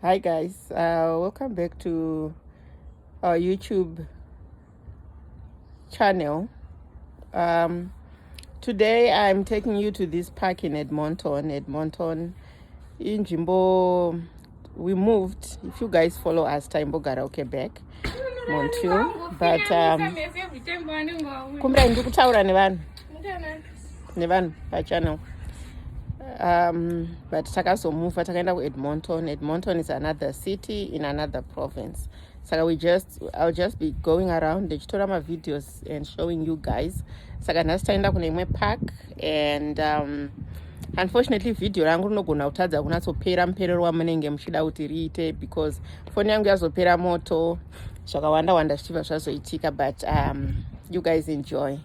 Hi guys, welcome back to our YouTube channel. Today I'm taking you to this park in Edmonton. In Jimbo, we moved. If you guys follow us, Timbo Karaoke back Montreal, but kumbe ndikutaura nevanhu pachannel. But takazomuva takaenda kuEdmonton. Edmonton is another city in another province. Saka I'll just be going around ndichitora videos and showing you guys. Saka nhasi taenda kune imwe park and unfortunately video rangu rinogona kutadza kunatsopera muperero wamunenge muchida kuti riite because phone yangu yazopera moto zvakawanda wanda zvichibva zvazoitika, but you guys enjoy.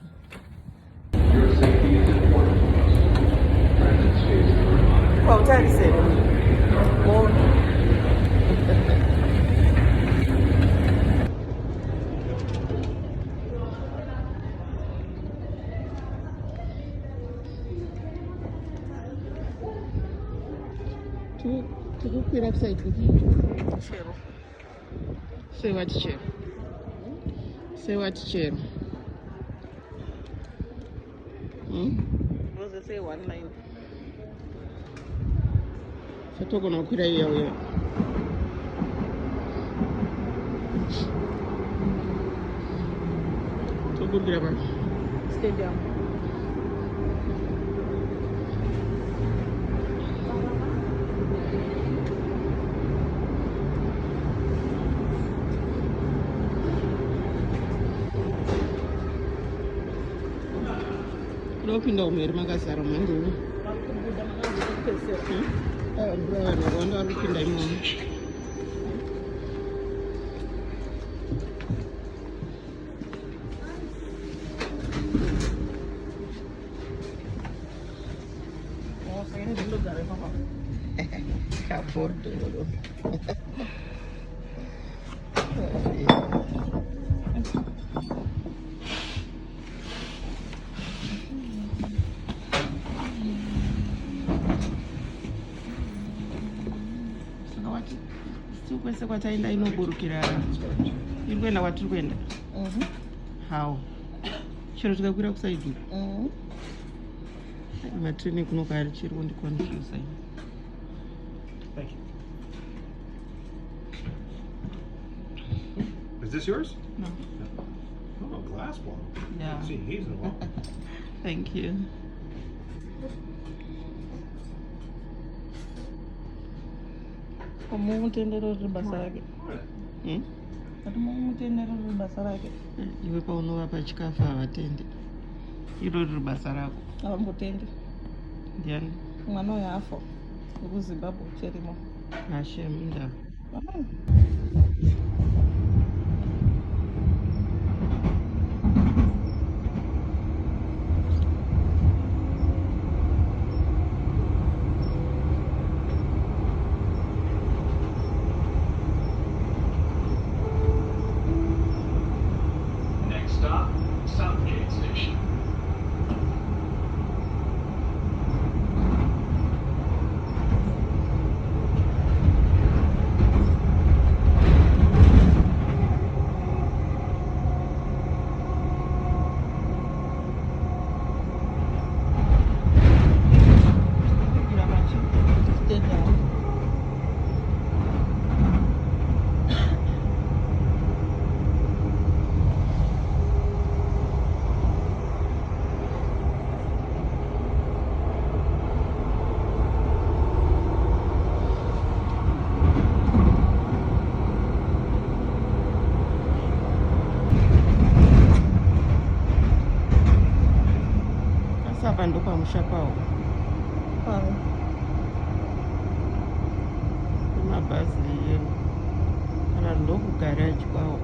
Tukukwira upside chero. Say what chero? Say what chero? Was it say one line? Togona kwira iyo. Tokukwira pa stadium. Kupinda umeri makazara mangoni vanhu vakawanda vari kupinda imomo. Kabordoro kwese kwataenda inoburukira iri kuenda kwatiri kuenda. How chero tikakwira kusaidi matreni kunogari chiri kundikonfusa. Is this yours? No. Oh, a glass one. Yeah. See, he's the one. Thank you. Mutendero riri basa rake. Ati mutendero riri basa rake. Iwe paunovapa chikafu havatendi. Iro riri basa rako. Havambotendi. Ndiani? Mwana uyo afa wekuZimbabwe cherimo. Hashem indava. Apa ndo pamusha pawo mabhazi yero kana ndokugaraji kwawo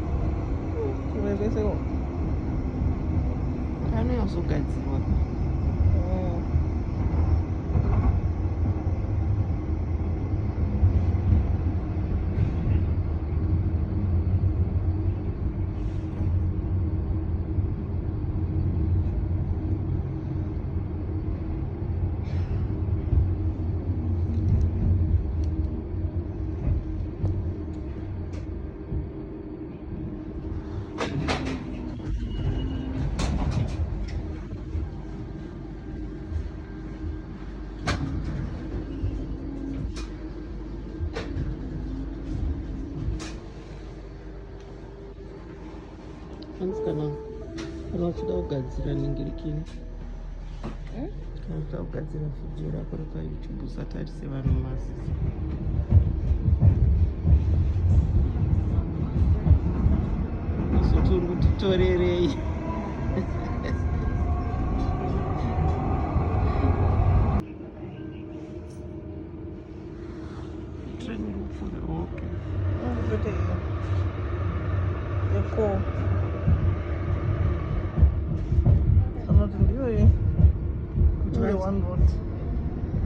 kurevesewo kanozogadzirwa. Kana uchida kugadzira ningirikini kana uchida kugadzira vhidhiyo rako repaYouTube usatarise vanhu mumazizi. Usoti uri kutitorerei?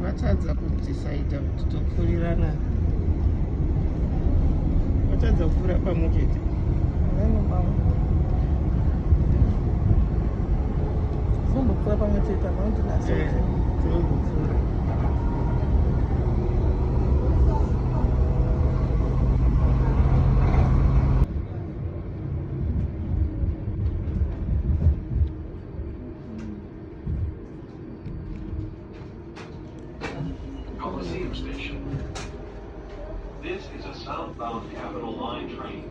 Vatadza kudzisaidha kuti topfurirana, vatadza kupfuura pamwe chete. Zinombopfuura pamwe chete Dzinombopfuura. Coliseum Station. This is a southbound Capital Line train.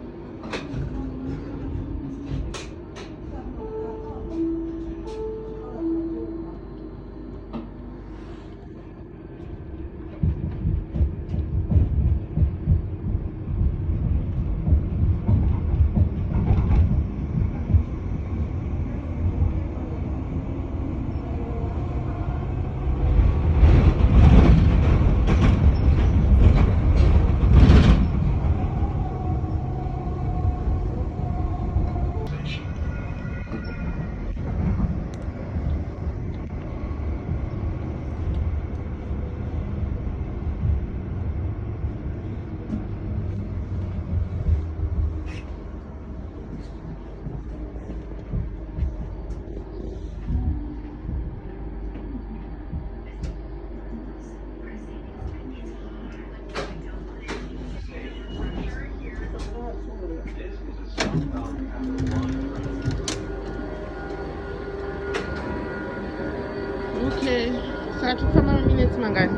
Okay, saka tofamba maminitsi mangani?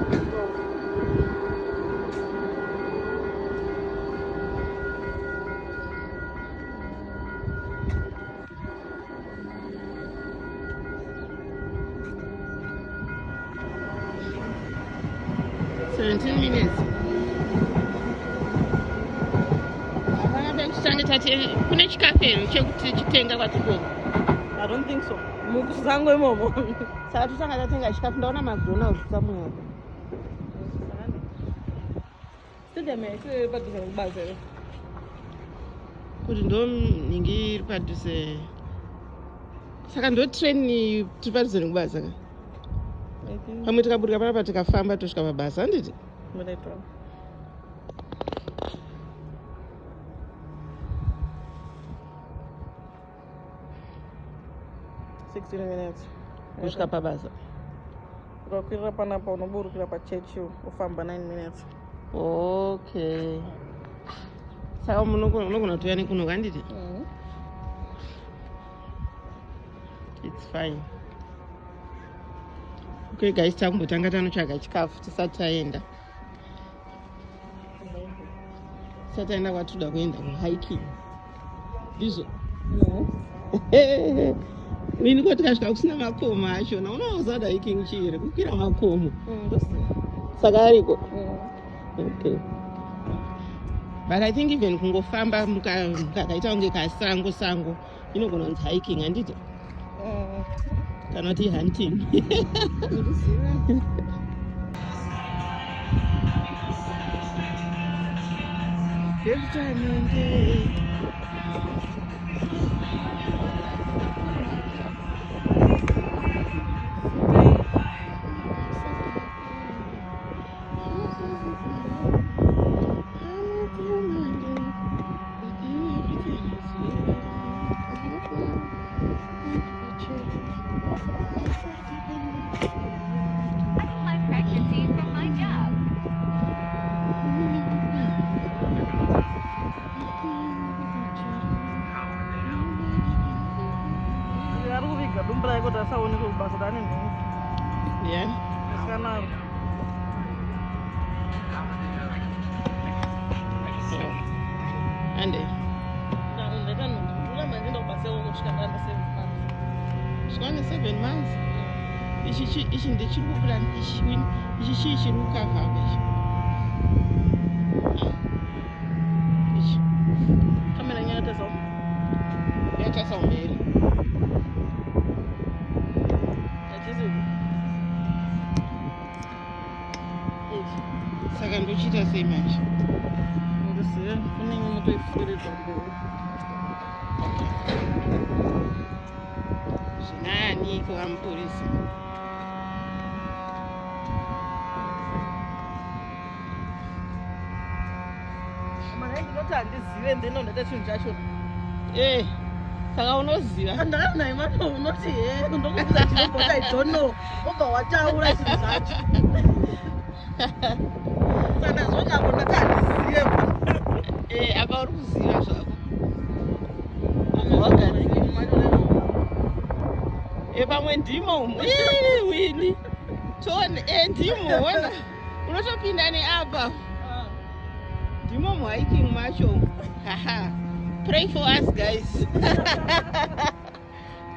minutes. Kune chikafe chekuti chitenga kwatiko. I don't think so. Mukusango imomo. Saka tusanga tatenga chikafu ndaona McDonald's somewhere. Stadium iri padhuze nebasa ere? Kuti ndo ningi iri padhuze. Saka ndo train tiri padhuze nekubasa ka. Pamwe tikaburuka panapa tikafamba tosvika pabasa handiti? Muraitwa. 16 minutes. Kusvika pabasa. Ukakwirira panapa unoburukira pachechi ufamba 9 minutes. Okay. Saka unogona kuuya nekuno handiti? It's fine. Okay guys, takumbotanga tanotsvaga chikafu tisati taenda. Tisati taenda kwatinoda kuenda kuhiking. Ndizvo? Ini kuti tikasvika kusina makomo achona unozoda hiking chiri kukwira makomo. Saka ariko? Okay. But I think even kungofamba mukakaita kunge kasango inogona kunzi hiking handiti? Kana kuti hunting. Every time yeah. Ande. 7 months. Ichi ndichiri kubuda ichi chii chiri kukavhava ichi kamera nyaya yatasa umberi saka ndochiita sei manje ndizive kunenge mutoifikiridza mberi zvinani kuva mupurisa mana ndinoti handizive ndeno ndaita chinhu chacho saka unoziva ndakanaye mano unoti he ndokuuza chinobota idono obva wataura chinhu zvacho saka zvonyavo ndati handizive apa uri kuziva zvako pamwe ndimo wini ndimo wona unotopinda neapa ndimo muhiking macho pray for us guys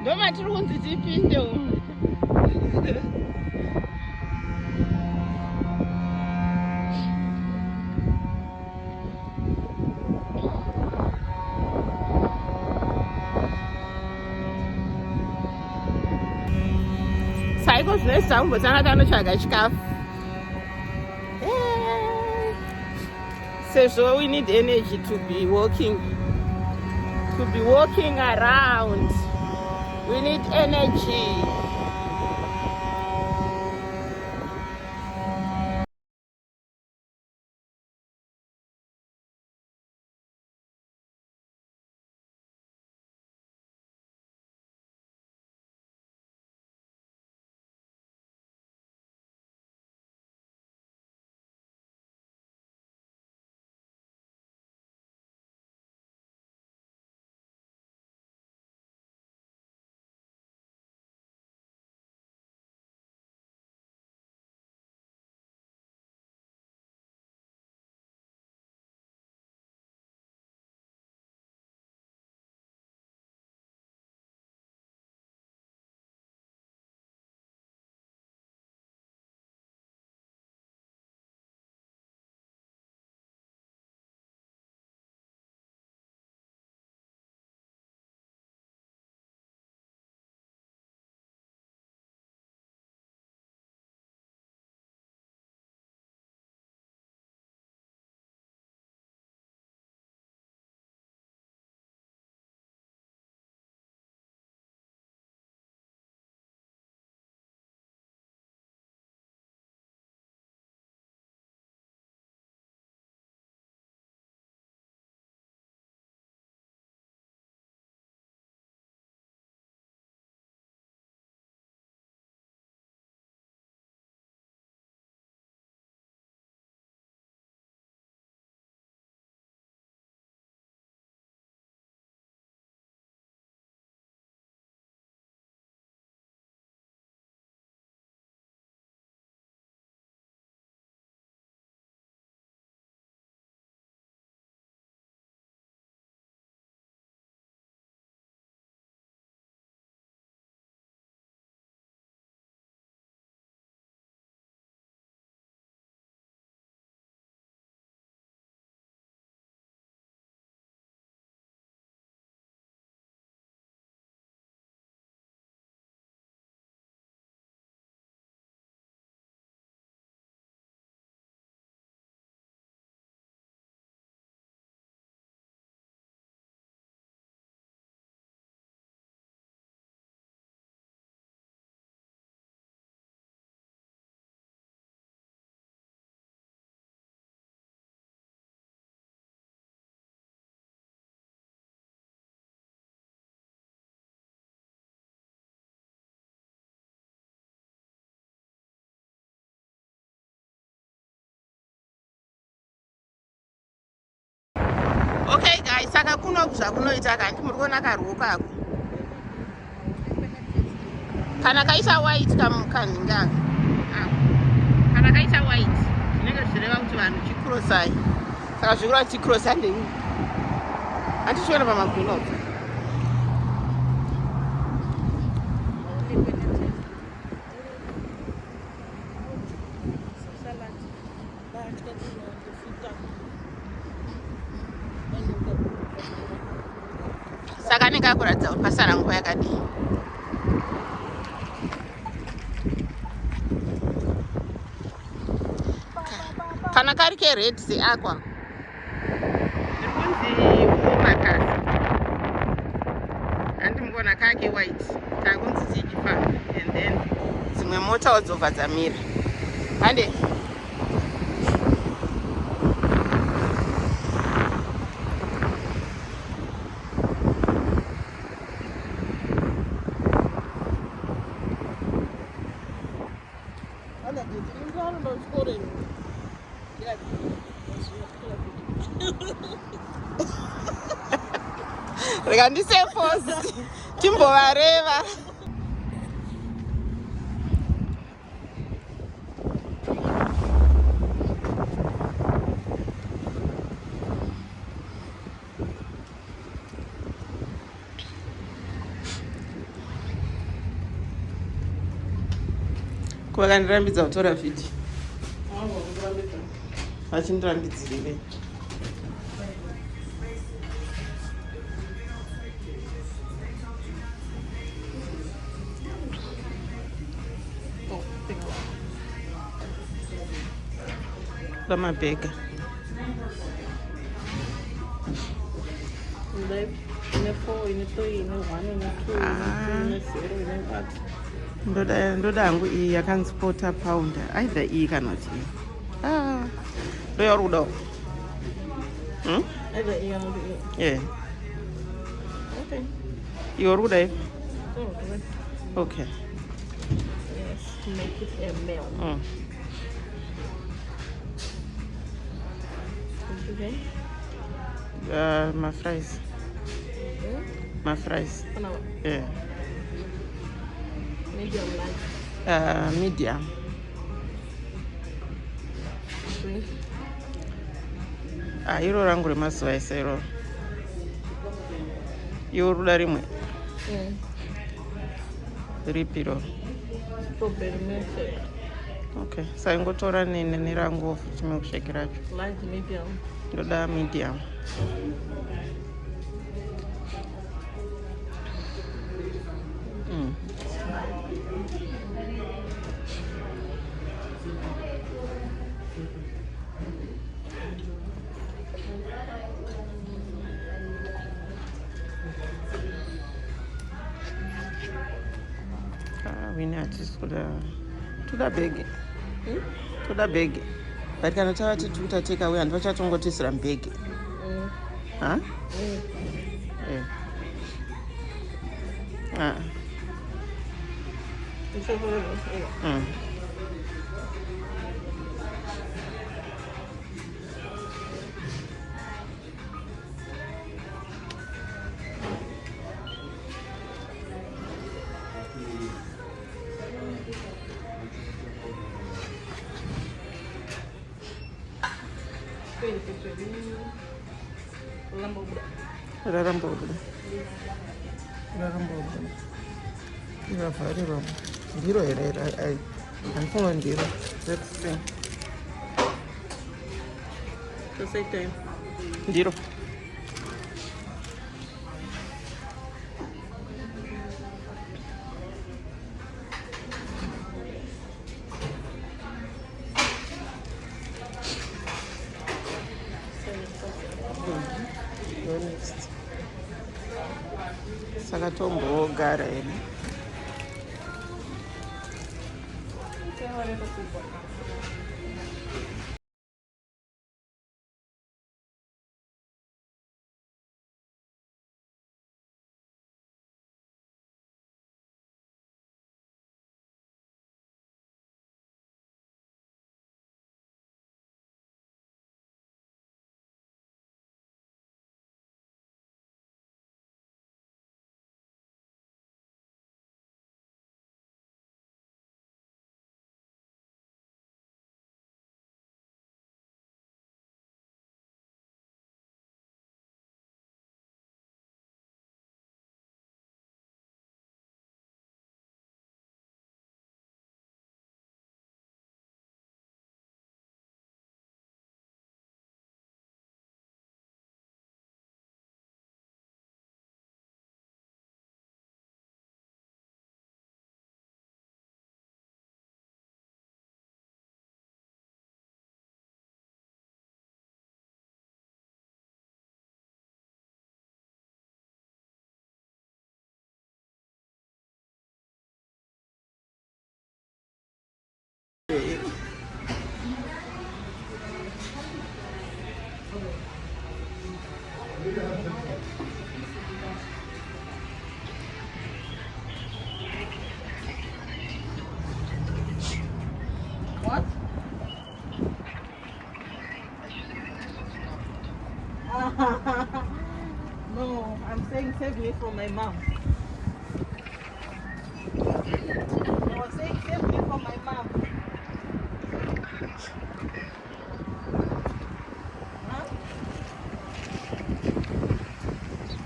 ndomatiri kunzi tipinde umu saiko zvine zvitambotsanga tanotsvaga chikafu sezvo we need energy to be walking around. We need energy. Okay guys, saka kuno zvakunoita kandi muri kuona karuoko kako kana kaisa white kaninga kana kaisa white zvinenge zvireva kuti vanhu chikrosai saka zvikura chikrosa ndei handichiona pamagunobva saka ndingakuratidza kuti pasara nguva yakadii. Kana kari kered seakwa ndiri kunzi overcast, handimugona kake white takunzi tichifamba, and then dzimwe motawo dzobva dzamira hande. Rega ndiseposi timbovareva. Kuvakandirambidza kutora vhidhi vachindirambidzirire. Lamabhega ndoda hangu iyi yakanzi quarter pounder, aidha iyi kana kuti iyi ndoyauri kudawo. Iwe uri kuda ivi? Okay. Make it a meal. My fries. My fries. Yeah. Medium large. Medium. Drink. Iro rangu remazuva ese iroro. Iwe uri kuda rimwe? Ripi iroro? Strawberry milkshake. Okay. Saingotora nerangu futi milkshake racho. Large, medium. Ndoda medium. Wini hatisi toda bhegi. Toda bhegi. But kana tavati tikuita take away handu vachatongotisira mubhegi. Huh? Yeah. Rarambobuda. Ivavharirwa ndiro here handifunga ndiro. Let's see. The same time. Ndiro. Saka tombogara here. What? No, I'm saying save me from my mom. I was saying save me from my mom. Huh?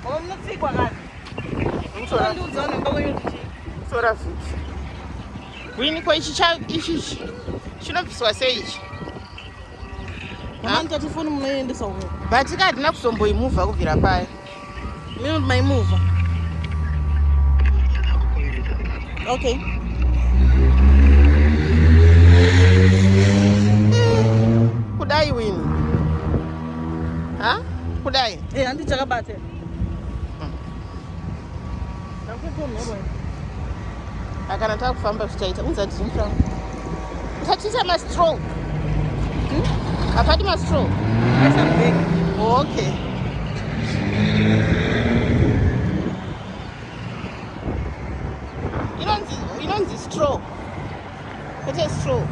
Oh, not sick one. Sora futi. Wini kwa ichi chinobviswa sei ichi? Mama nitatifuni munoendesa uko. But hatina kusomboimuvha kubvira paya. Mimi maimuvha. Okay. Kudai Wini. Ha? Kudai? Handi chakabate. Akana takufamba zvichaita unza ndizvimfra. Tatisa mastraw. Apati mastraw. Okay. Inonzi straw. What is straw?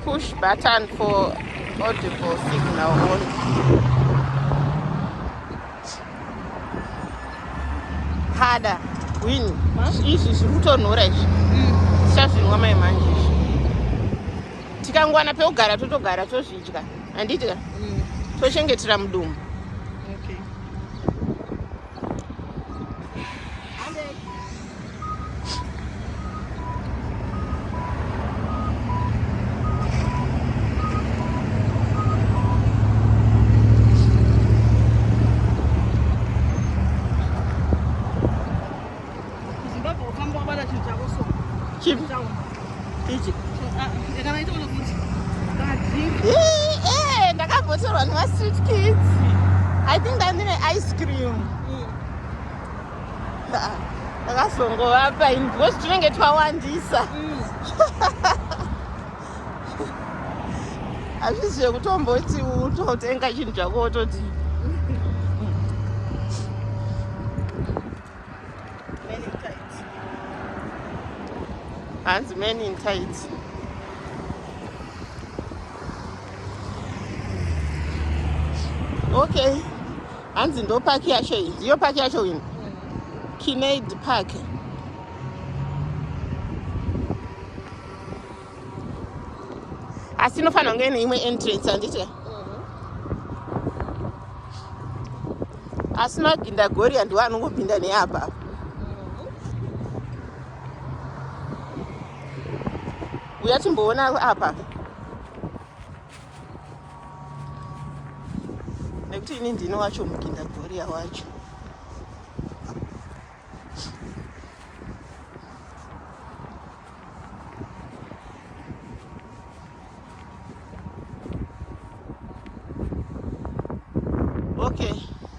Push button for audible signal only. Harder. Win. Izvi zviri kutonhora izvi. Tichazvinwa mai manje izvi. Tikangwana pekugara totogara tozvidya. Handiti ka? Tochengetera mudumbu. Okay. Ndakabhoterwa neva-street kids. I think ndandine ice cream. Ndakazongovapa ini because tinenge twawandisa. Hazvisi zvekutomboti utotenga chinhu chako wototi hanzi men in tights. Okay. Hanzi ndo park yacho iyi. Ndiyo park yacho ini. Kinnaird Park. Asi inofanira kunge ine imwe entrance handiti? Asi magindagori ndiwo anongopinda neapa. Uya timboona apa. Nekuti ini ndino wacho mugindagori wacho. Okay,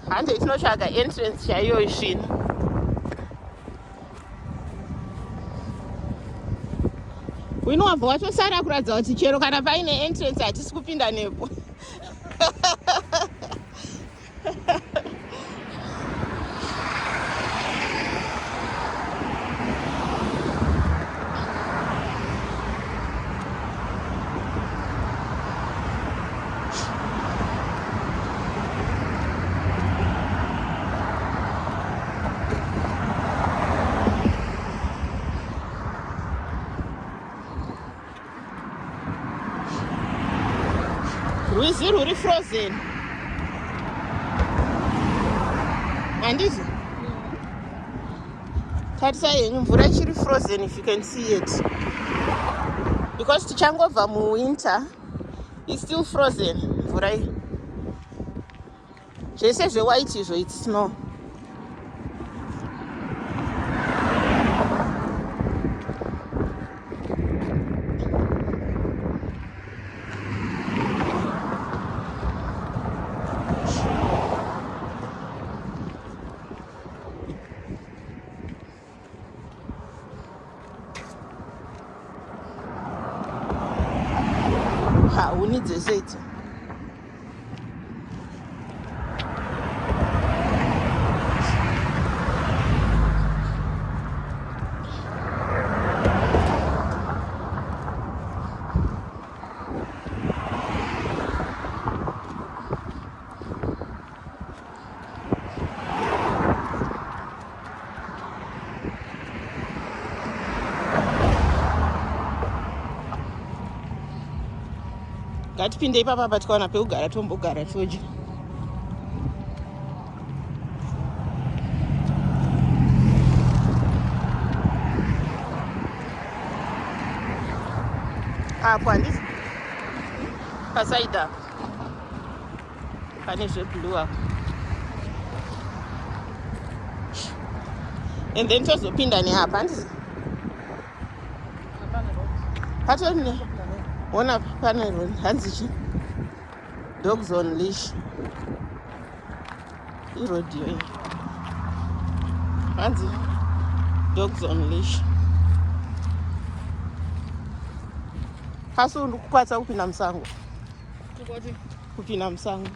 hande tinotsvaga entrance chaiyo izvino. Wino wabva watosara kuratidza kuti chero kana paine entrance hatisi kupinda nepo. Rwizi rwuri frozen. Handiti? Tarisa yenyu mvura ichiri frozen if you can see it. Because tichangobva muwinter, it's still frozen mvura iyi. Zvese zvewhite izvo it's snow. dzese idzi. Ngatipinde ipapa patikaona pekugara tombogara todya. Apo handisi pasaidi apo pane zveblue apo, and then tozopinda neapa handisi patone ona pane hanzi chi dogs on leash. Irodio iyi hanzi dogs on leash. Kasi uri kukwatsa kupinda musango, kupinda musango.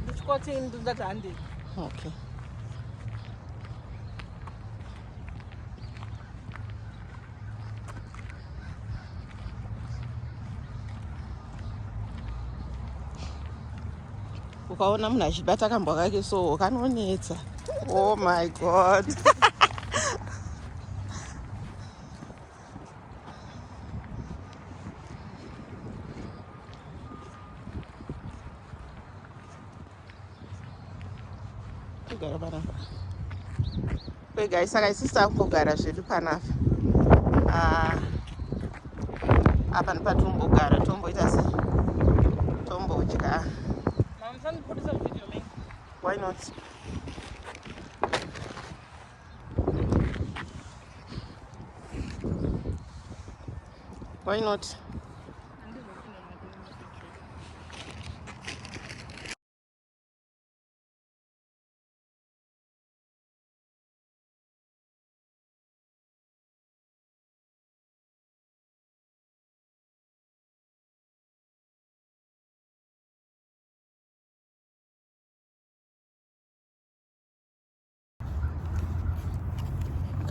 Ndichikwati ndingati handei. Okay. Ukaona munhu achibata kambwa kake so kanonetsa. Oh my god. Kugara panapa. Hey guys, saka isisa kugara zvedu panapa. Apa ndipatombogara tomboita se tombodya. Why not? Why not?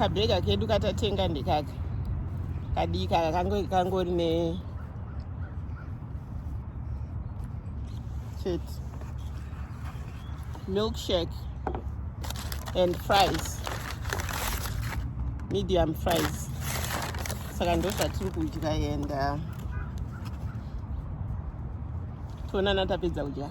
Kabrega kedu katatenga ndikaka kadika kangori ne shit milkshake and fries, medium fries. Saka ndo zvatiri kudya and tonana tapedza kudya.